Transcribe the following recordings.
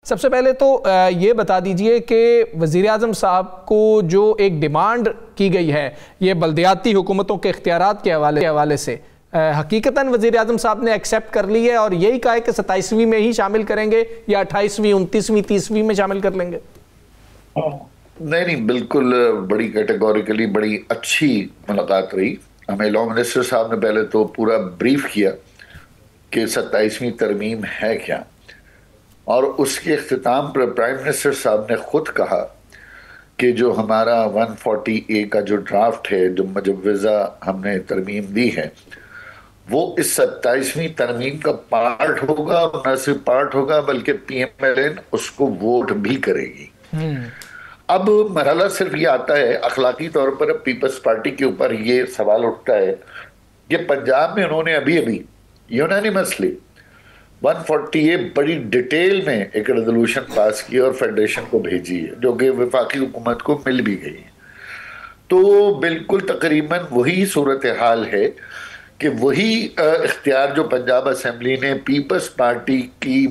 सबसे पहले तो ये बता दीजिए कि वज़ीर आज़म साहब को जो एक डिमांड की गई है ये बल्दियाती हुकूमतों के इख्तियारात के हवाले से हकीकतन वज़ीर आज़म साहब ने एक्सेप्ट कर ली है और यही कहा है कि 27वीं में ही शामिल करेंगे या 28वीं, 29वीं, 30वीं में शामिल कर लेंगे? नहीं, बिल्कुल बड़ी कैटेगोरिकली बड़ी अच्छी मुलाकात रही। हमें लॉ मिनिस्टर साहब ने पहले तो पूरा ब्रीफ किया कि 27वीं तरमीम है क्या, और उसके इख्तिताम पर प्राइम मिनिस्टर साहब ने खुद कहा कि जो हमारा 140A का जो ड्राफ्ट है, जो मुजव्वज़ा हमने तरमीम दी है, वो इस 27वीं तरमीम का पार्ट होगा, और न सिर्फ पार्ट होगा बल्कि PMLN उसको वोट भी करेगी। अब मरहला सिर्फ ये आता है, अखलाकी तौर पर पीपल्स पार्टी के ऊपर ये सवाल उठता है कि पंजाब में उन्होंने अभी अभी यूनानिमसली 140A बड़ी डिटेल में एक रेजोल्यूशन पास की और फेडरेशन को भेजी है, जो कि वफाकी हुकूमत को मिल भी गई है। तो बिल्कुल तकरीबन वही सूरत हाल है कि वही इख्तियार जो पंजाब असेंबली ने पीपल्स पार्टी की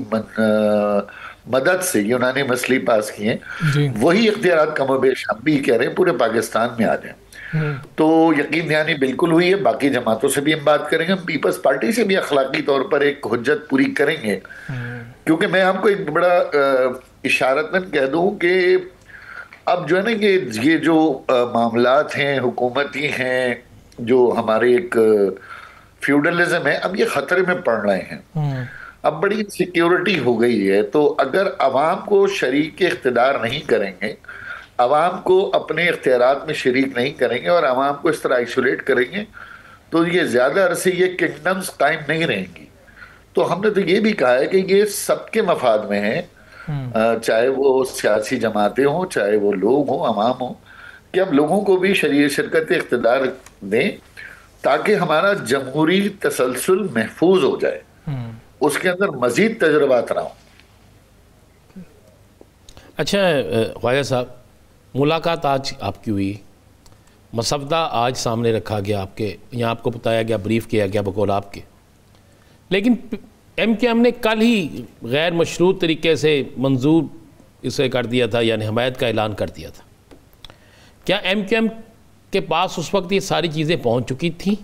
मदद से यूनानिमसली पास किए, वही इख्तियार कमोबेश हम भी कह रहे हैं पूरे पाकिस्तान में आ जाए। तो यकीन दहानी बिल्कुल हुई है। बाकी जमातों से भी हम बात करेंगे, हम पीपल्स पार्टी से भी अखलाकी तौर पर एक हुज्जत पूरी करेंगे, क्योंकि मैं आपको एक बड़ा इशारतन कह दूं कि अब जो है ना ये जो मामलात हैं हुकूमती हैं, जो हमारे एक फ्यूडलिज्म है, अब ये खतरे में पड़ रहे हैं। अब बड़ी सिक्योरिटी हो गई है, तो अगर अवाम को शरीक इख्तिदार नहीं करेंगे, अवाम को अपने इख्तियारात में शरीक नहीं करेंगे और अवाम को इस तरह आइसोलेट करेंगे, तो ये ज़्यादा अरसे ये किंगडम्स कायम नहीं रहेंगी। तो हमने तो ये भी कहा है कि ये सबके मफाद में है, चाहे वो सियासी जमातें हों, चाहे वो लोग हों, अवाम हों, कि अब लोगों को भी शरीकत इख्तिदार दें ताकि हमारा जमहूरी तसलसल महफूज हो जाए, उसके अंदर मजीद तजुर्बात ना हो। अच्छा ख्वाजा साहब, मुलाकात आज आपकी हुई, मसवदा आज सामने रखा गया, आपके यहाँ आपको बताया गया, ब्रीफ किया गया बकौल आपके, लेकिन MKM ने कल ही गैर मशरूत तरीके से मंजूर इसे कर दिया था, यानी हमायत का ऐलान कर दिया था। क्या MKM के पास उस वक्त ये सारी चीज़ें पहुँच चुकी थी,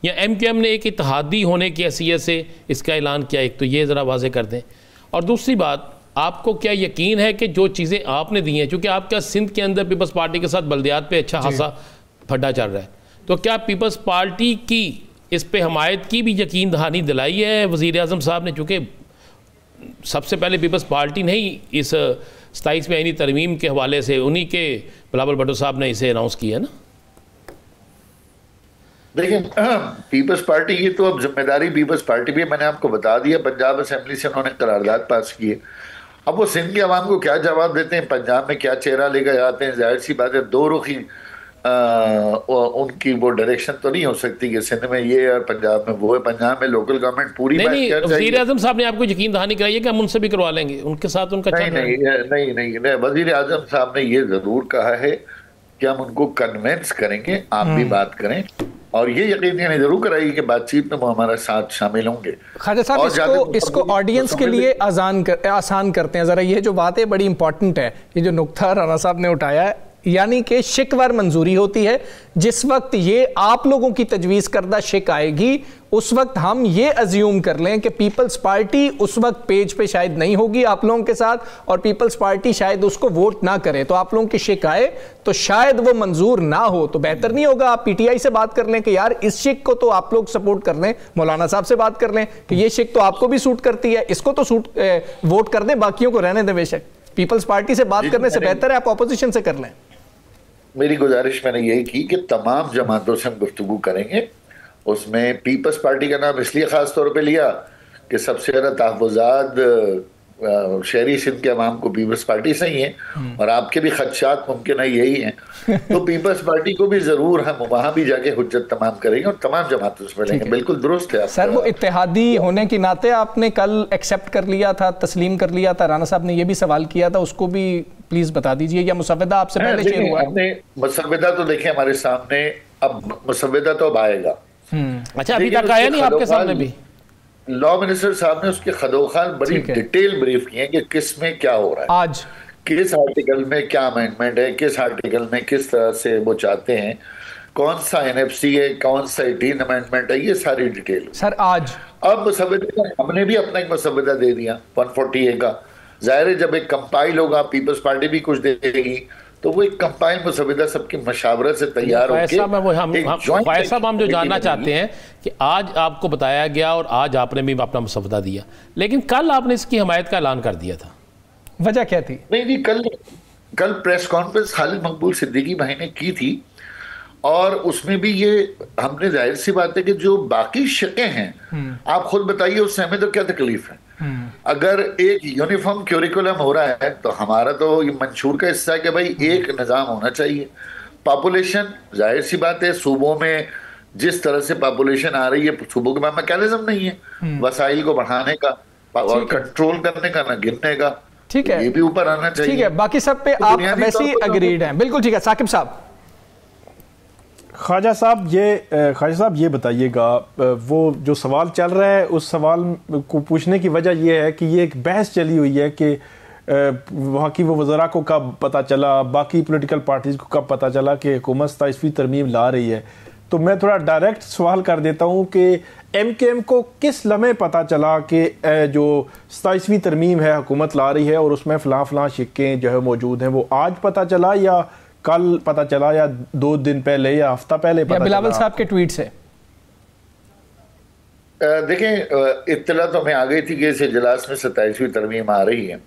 या MKM ने एक इत्तेहादी होने की हैसियत से इसका ऐलान किया? एक तो ये ज़रा वाज़े कर दें। और दूसरी बात, आपको क्या यकीन है कि जो चीज़ें आपने दी हैं, चूँकि आपका सिंध के अंदर पीपल्स पार्टी के साथ बल्दियात पे अच्छा खासा फड्डा चल रहा है, तो क्या पीपल्स पार्टी की इस पे हमायत की भी यकीन दहानी दिलाई है वज़ीर आज़म साहब ने? चूँकि सबसे पहले पीपल्स पार्टी ने ही इस 27वीं आईनी तरमीम के हवाले से उन्हीं के बिलावल भुट्टो साहब ने इसे अनाउंस किया है ना। देखिए, पीपल्स पार्टी की तो अब जिम्मेदारी पीपल्स पार्टी भी, मैंने आपको बता दिया, पंजाब असेंबली से उन्होंने करारदाद पास की है। अब वो सिंध के अवाम को क्या जवाब देते हैं, पंजाब में क्या चेहरा लेकर जाते हैं, जाहिर सी बात है दो रुखी उनकी वो डायरेक्शन तो नहीं हो सकती कि सिंध में ये और पंजाब में वो है। पंजाब में लोकल गवर्नमेंट पूरी नहीं, वज़ीर आज़म साहब ने आपको यकीन दहानी कराई है कि हम उनसे भी करवा लेंगे, उनके साथ उनका नहीं, वज़ीर आज़म साहब ने ये जरूर कहा है कि हम उनको कन्विंस करेंगे, आप भी बात करें, और ये यकीन जरूर कराई कि बातचीत में वो हमारे साथ शामिल होंगे। ख्वाजा साहब, इसको ऑडियंस के लिए आसान करते हैं ज़रा। ये जो बात है बड़ी इंपॉर्टेंट है, ये जो नुक्ता राना साहब ने उठाया है, यानी कि शिकवार मंजूरी होती है। जिस वक्त ये आप लोगों की तजवीज़ करदा शिक आएगी, उस वक्त हम ये अज्यूम कर लें कि पीपल्स पार्टी उस वक्त पेज पे शायद नहीं होगी आप लोगों के साथ, और पीपल्स पार्टी शायद उसको वोट ना करे, तो आप लोगों की शिक आए तो शायद वो मंजूर ना हो। तो बेहतर नहीं होगा आप PTI से बात कर लें कि यार इस शिक को तो आप लोग सपोर्ट कर लें, मौलाना साहब से बात कर लें कि ये शिक तो आपको भी सूट करती है, इसको तो वोट कर दें, बाकियों को रहने दें। बेशक पीपल्स पार्टी से बात करने से बेहतर है आप ऑपोजिशन से कर लें। मेरी गुजारिश मैंने यही की कि तमाम जमातों से हम गुफ्तगू करेंगे। उसमें पीपल्स पार्टी का नाम इसलिए ख़ास तौर पे लिया कि सबसे ज़्यादा तहफ़्फ़ुज़ात शहरी सिंध के अवाम को पीपल्स पार्टी से ही हैं, और आपके भी खदशात मुमकिन है यही हैं। तो पीपल्स पार्टी को भी ज़रूर हम वहाँ भी जाके हुज्जत तमाम करेंगे और तमाम जमातों से मिलेंगे। बिल्कुल दुरुस्त है सर, वो इत्तेहादी होने के नाते आपने कल एक्सेप्ट कर लिया था, तस्लीम कर लिया था, राना साहब ने ये भी सवाल किया था, उसको भी प्लीज बता दीजिए, या मुसव्वदा आपसे पहले शेयर हुआ? मुसव्वदा तो देखिए हमारे सामने, अब मुसव्वदा तो अब आएगा। अच्छा, अभी तक आया नहीं आपके सामने भी? लॉ मिनिस्टर साहब ने उसके खदोखाल बड़ी ठीक है। डिटेल ब्रीफ की है कि किस में क्या हो रहा है, आज किस आर्टिकल में क्या अमेंडमेंट है, किस आर्टिकल में किस तरह से वो चाहते हैं, कौन सा एनएफसी है, कौन सा 18 अमेंडमेंट है, ये सारी डिटेल। सर आज अब मुसव्वदा हमने भी अपना एक मुसव्वदा दे दिया 140A का। जाहिर है जब एक कंपाइल होगा, पीपल्स पार्टी भी कुछ देगी, तो वो एक कंपाइल मुसव्वदा सबकी मशावरत से तैयार होकर साहब हम जो जानना चाहते हैं कि आज आपको बताया गया और आज आपने भी अपना मुसव्वदा दिया, लेकिन कल आपने इसकी हमायत का ऐलान कर दिया था, वजह क्या थी? नहीं, कल प्रेस कॉन्फ्रेंस खालिद मकबूल सिद्दीकी भाई ने की थी, और उसमें भी ये हमने, जाहिर सी बात है कि जो बाकी शकें हैं, आप खुद बताइए उससे हमें तो क्या तकलीफ है। अगर एक यूनिफॉर्म क्यूरिकुलम हो रहा है तो हमारा तो ये मंशूर का हिस्सा है कि भाई एक निज़ाम होना चाहिए। पॉपुलेशन, जाहिर सी बात है सूबों में जिस तरह से पॉपुलेशन आ रही है, सूबों के पास मैकेनिज्म नहीं है वसाइल को बढ़ाने का और कंट्रोल करने का, ना गिनने का। ठीक है, ये भी ऊपर आना चाहिए। ठीक है, बाकी सब पे आप वैसे ही अग्रीड हैं। बिल्कुल ठीक है। साकिब साहब, ख्वाजा साहब ये बताइएगा, वो जो सवाल चल रहा है उस सवाल को पूछने की वजह यह है कि ये एक बहस चली हुई है कि वहाँ की वो वज़रा को कब पता चला, बाकी पॉलिटिकल पार्टीज़ को कब पता चला कि हुकूमत 27वीं तरमीम ला रही है। तो मैं थोड़ा डायरेक्ट सवाल कर देता हूँ कि MKM को किस लम्हे पता चला कि जो 27वीं तरमीम है हुकूमत ला रही है और उसमें फ़लाँ शिक्कें जो है मौजूद हैं, वो आज पता चला या कल पता चला या 2 दिन पहले या हफ्ता पहले पता चला? बिलावल साहब के ट्वीट से देखें, इत्तला तो हमें आ गई थी कि इस इजलास में 27वीं तरमीम आ रही है,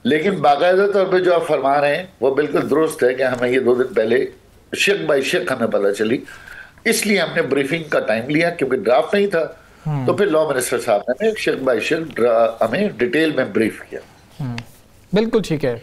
लेकिन बाकायदा तौर पे जो आप फरमा रहे हैं वो बिल्कुल दुरुस्त है कि हमें ये 2 दिन पहले शिक बाई शिक हमें पता चली। इसलिए हमने ब्रीफिंग का टाइम लिया, क्योंकि ड्राफ्ट नहीं था, तो फिर लॉ मिनिस्टर साहब ने शिक बाई शिक हमें डिटेल में ब्रीफ किया। बिल्कुल ठीक है।